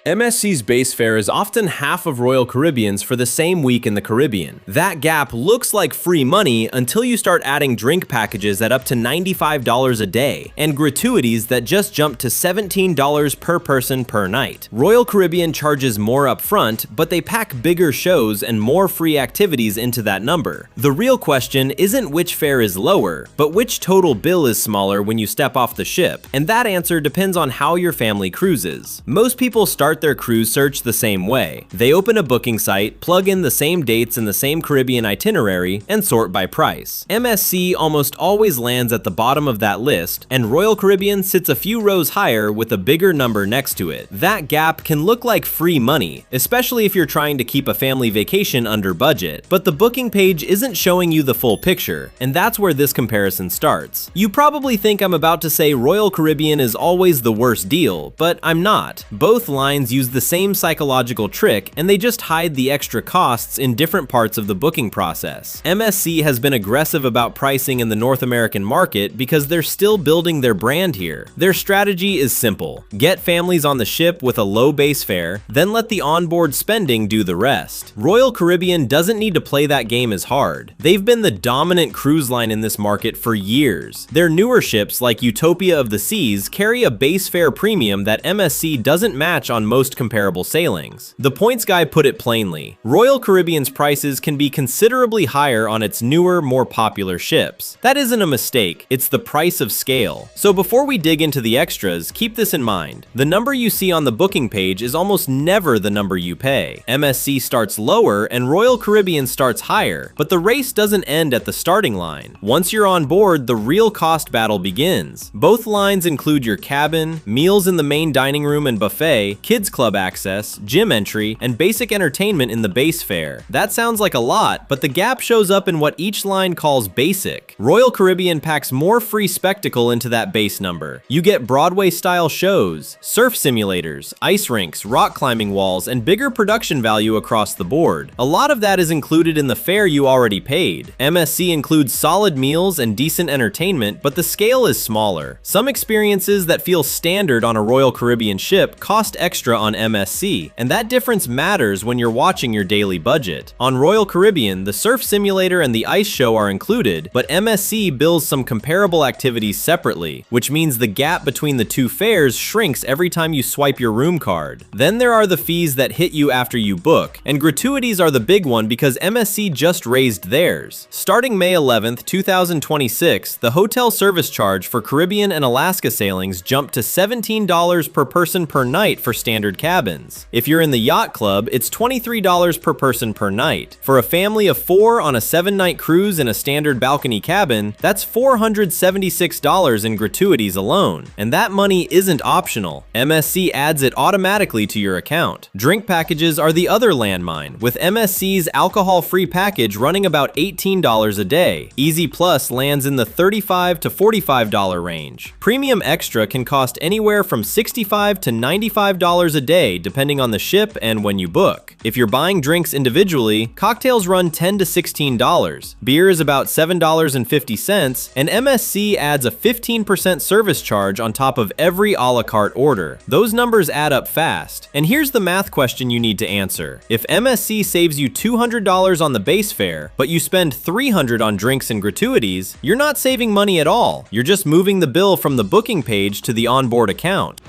MSC's base fare is often half of Royal Caribbean's for the same week in the Caribbean. That gap looks like free money until you start adding drink packages at up to $95 a day, and gratuities that just jump to $17 per person per night. Royal Caribbean charges more upfront, but they pack bigger shows and more free activities into that number. The real question isn't which fare is lower, but which total bill is smaller when you step off the ship, and that answer depends on how your family cruises. Most people start their cruise search the same way. They open a booking site, plug in the same dates in the same Caribbean itinerary, and sort by price. MSC almost always lands at the bottom of that list, and Royal Caribbean sits a few rows higher with a bigger number next to it. That gap can look like free money, especially if you're trying to keep a family vacation under budget, but the booking page isn't showing you the full picture, and that's where this comparison starts. You probably think I'm about to say Royal Caribbean is always the worst deal, but I'm not. Both lines use the same psychological trick, and they just hide the extra costs in different parts of the booking process. MSC has been aggressive about pricing in the North American market because they're still building their brand here. Their strategy is simple: get families on the ship with a low base fare, then let the onboard spending do the rest. Royal Caribbean doesn't need to play that game as hard. They've been the dominant cruise line in this market for years. Their newer ships, like Utopia of the Seas, carry a base fare premium that MSC doesn't match on most comparable sailings. The points guy put it plainly: Royal Caribbean's prices can be considerably higher on its newer, more popular ships. That isn't a mistake, it's the price of scale. So before we dig into the extras, keep this in mind. The number you see on the booking page is almost never the number you pay. MSC starts lower and Royal Caribbean starts higher, but the race doesn't end at the starting line. Once you're on board, the real cost battle begins. Both lines include your cabin, meals in the main dining room and buffet, kids club access, gym entry, and basic entertainment in the base fare. That sounds like a lot, but the gap shows up in what each line calls basic. Royal Caribbean packs more free spectacle into that base number. You get Broadway-style shows, surf simulators, ice rinks, rock climbing walls, and bigger production value across the board. A lot of that is included in the fare you already paid. MSC includes solid meals and decent entertainment, but the scale is smaller. Some experiences that feel standard on a Royal Caribbean ship cost extra on MSC, and that difference matters when you're watching your daily budget. On Royal Caribbean, the surf simulator and the ice show are included, but MSC bills some comparable activities separately, which means the gap between the two fares shrinks every time you swipe your room card. Then there are the fees that hit you after you book, and gratuities are the big one because MSC just raised theirs. Starting May 11th, 2026, the hotel service charge for Caribbean and Alaska sailings jumped to $17 per person per night for standard cabins. If you're in the Yacht Club, it's $23 per person per night. For a family of 4 on a 7-night cruise in a standard balcony cabin, that's $476 in gratuities alone. And that money isn't optional. MSC adds it automatically to your account. Drink packages are the other landmine, with MSC's alcohol-free package running about $18 a day. Easy Plus lands in the $35 to $45 range. Premium Extra can cost anywhere from $65 to $95 a day depending on the ship and when you book. If you're buying drinks individually, cocktails run $10 to $16. Beer is about $7.50, and MSC adds a 15% service charge on top of every a la carte order. Those numbers add up fast. And here's the math question you need to answer. If MSC saves you $200 on the base fare, but you spend $300 on drinks and gratuities, you're not saving money at all. You're just moving the bill from the booking page to the onboard account.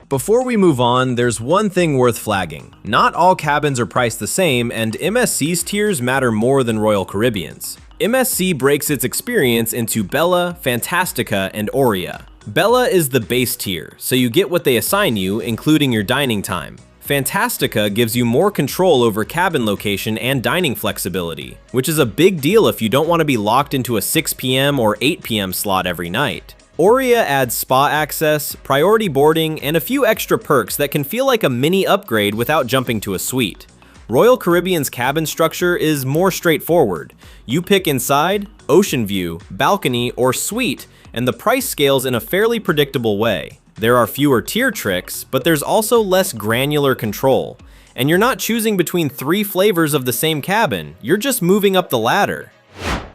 Before we move on, there's one thing worth flagging. Not all cabins are priced the same, and MSC's tiers matter more than Royal Caribbean's. MSC breaks its experience into Bella, Fantastica, and Aurea. Bella is the base tier, so you get what they assign you, including your dining time. Fantastica gives you more control over cabin location and dining flexibility, which is a big deal if you don't want to be locked into a 6 p.m. or 8 p.m. slot every night. Aurea adds spa access, priority boarding, and a few extra perks that can feel like a mini upgrade without jumping to a suite. Royal Caribbean's cabin structure is more straightforward. You pick inside, ocean view, balcony, or suite, and the price scales in a fairly predictable way. There are fewer tier tricks, but there's also less granular control. And you're not choosing between 3 flavors of the same cabin, you're just moving up the ladder.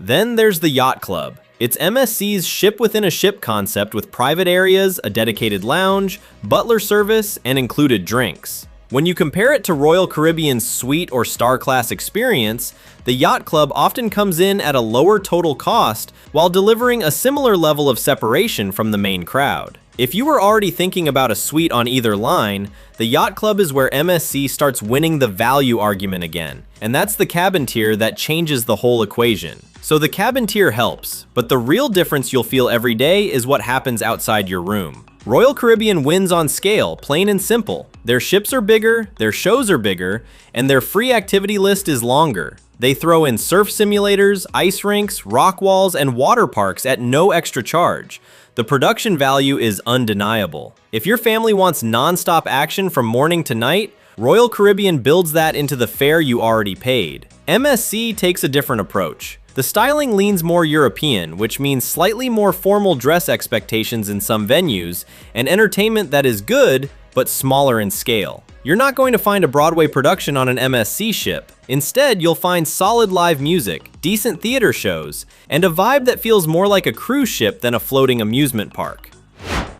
Then there's the Yacht Club. It's MSC's ship-within-a-ship concept with private areas, a dedicated lounge, butler service, and included drinks. When you compare it to Royal Caribbean's suite or star class experience, the Yacht Club often comes in at a lower total cost while delivering a similar level of separation from the main crowd. If you were already thinking about a suite on either line, the Yacht Club is where MSC starts winning the value argument again, and that's the cabin tier that changes the whole equation. So the cabin tier helps, but the real difference you'll feel every day is what happens outside your room. Royal Caribbean wins on scale, plain and simple. Their ships are bigger, their shows are bigger, and their free activity list is longer. They throw in surf simulators, ice rinks, rock walls, and water parks at no extra charge. The production value is undeniable. If your family wants non-stop action from morning to night, Royal Caribbean builds that into the fare you already paid. MSC takes a different approach. The styling leans more European, which means slightly more formal dress expectations in some venues, and entertainment that is good, but smaller in scale. You're not going to find a Broadway production on an MSC ship. Instead, you'll find solid live music, decent theater shows, and a vibe that feels more like a cruise ship than a floating amusement park.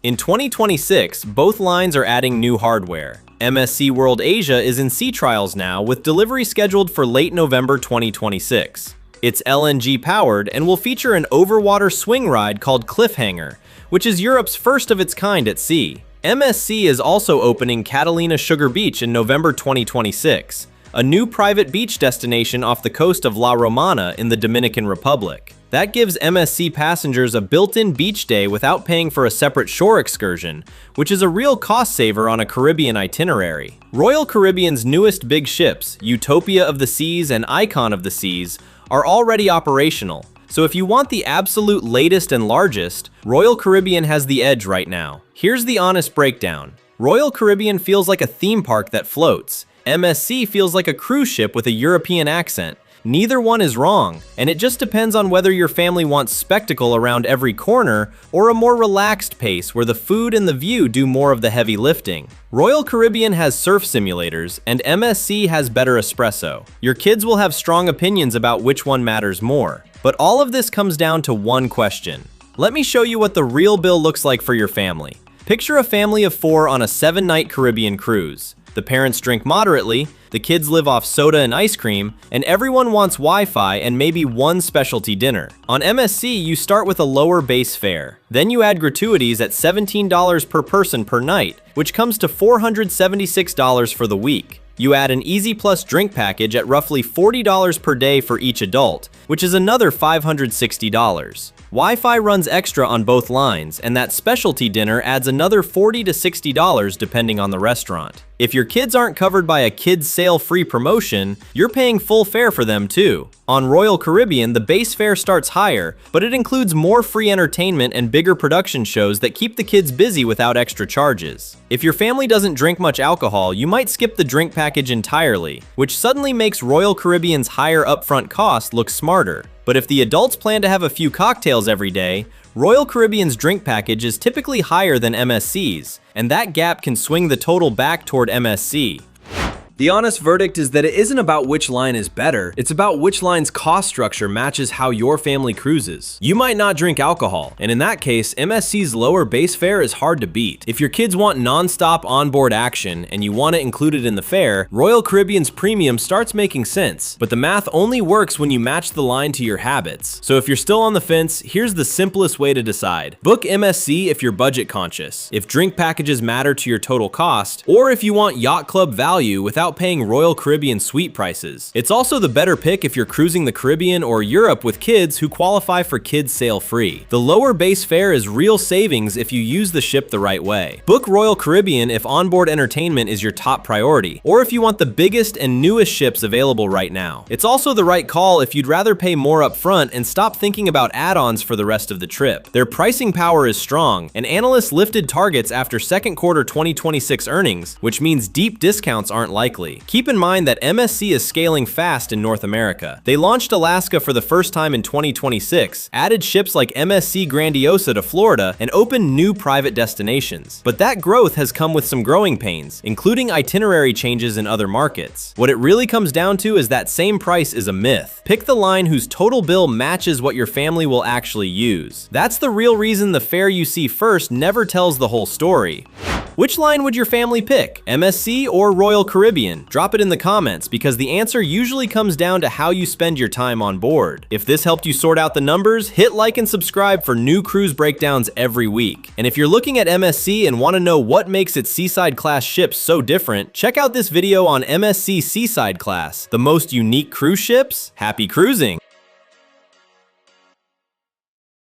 In 2026, both lines are adding new hardware. MSC World Asia is in sea trials now, with delivery scheduled for late November 2026. It's LNG powered and will feature an overwater swing ride called Cliffhanger, which is Europe's first of its kind at sea. MSC is also opening Catalina Sugar Beach in November 2026, a new private beach destination off the coast of La Romana in the Dominican Republic. That gives MSC passengers a built-in beach day without paying for a separate shore excursion, which is a real cost saver on a Caribbean itinerary. Royal Caribbean's newest big ships, Utopia of the Seas and Icon of the Seas, are already operational. So if you want the absolute latest and largest, Royal Caribbean has the edge right now. Here's the honest breakdown. Royal Caribbean feels like a theme park that floats. MSC feels like a cruise ship with a European accent. Neither one is wrong, and it just depends on whether your family wants spectacle around every corner or a more relaxed pace where the food and the view do more of the heavy lifting. Royal Caribbean has surf simulators, and MSC has better espresso. Your kids will have strong opinions about which one matters more. But all of this comes down to one question. Let me show you what the real bill looks like for your family. Picture a family of 4 on a 7-night Caribbean cruise. The parents drink moderately, the kids live off soda and ice cream, and everyone wants Wi-Fi and maybe one specialty dinner. On MSC, you start with a lower base fare. Then you add gratuities at $17 per person per night, which comes to $476 for the week. You add an Easy Plus drink package at roughly $40 per day for each adult, which is another $560. Wi-Fi runs extra on both lines, and that specialty dinner adds another $40 to $60 depending on the restaurant. If your kids aren't covered by a kids sale free promotion, you're paying full fare for them too. On Royal Caribbean, the base fare starts higher, but it includes more free entertainment and bigger production shows that keep the kids busy without extra charges. If your family doesn't drink much alcohol, you might skip the drink package entirely, which suddenly makes Royal Caribbean's higher upfront cost look smarter. But if the adults plan to have a few cocktails every day, Royal Caribbean's drink package is typically higher than MSC's, and that gap can swing the total back toward MSC. The honest verdict is that it isn't about which line is better, it's about which line's cost structure matches how your family cruises. You might not drink alcohol, and in that case, MSC's lower base fare is hard to beat. If your kids want non-stop onboard action and you want it included in the fare, Royal Caribbean's premium starts making sense, but the math only works when you match the line to your habits. So if you're still on the fence, here's the simplest way to decide. Book MSC if you're budget conscious, if drink packages matter to your total cost, or if you want Yacht Club value without paying Royal Caribbean suite prices. It's also the better pick if you're cruising the Caribbean or Europe with kids who qualify for kids sail free. The lower base fare is real savings if you use the ship the right way. Book Royal Caribbean if onboard entertainment is your top priority, or if you want the biggest and newest ships available right now. It's also the right call if you'd rather pay more upfront and stop thinking about add-ons for the rest of the trip. Their pricing power is strong, and analysts lifted targets after second quarter 2026 earnings, which means deep discounts aren't likely. unlikely. Keep in mind that MSC is scaling fast in North America. They launched Alaska for the first time in 2026, added ships like MSC Grandiosa to Florida, and opened new private destinations. But that growth has come with some growing pains, including itinerary changes in other markets. What it really comes down to is that same price is a myth. Pick the line whose total bill matches what your family will actually use. That's the real reason the fare you see first never tells the whole story. Which line would your family pick, MSC or Royal Caribbean? Drop it in the comments because the answer usually comes down to how you spend your time on board. If this helped you sort out the numbers, hit like and subscribe for new cruise breakdowns every week. And if you're looking at MSC and want to know what makes its Seaside class ships so different, check out this video on MSC Seaside class, the most unique cruise ships. Happy cruising!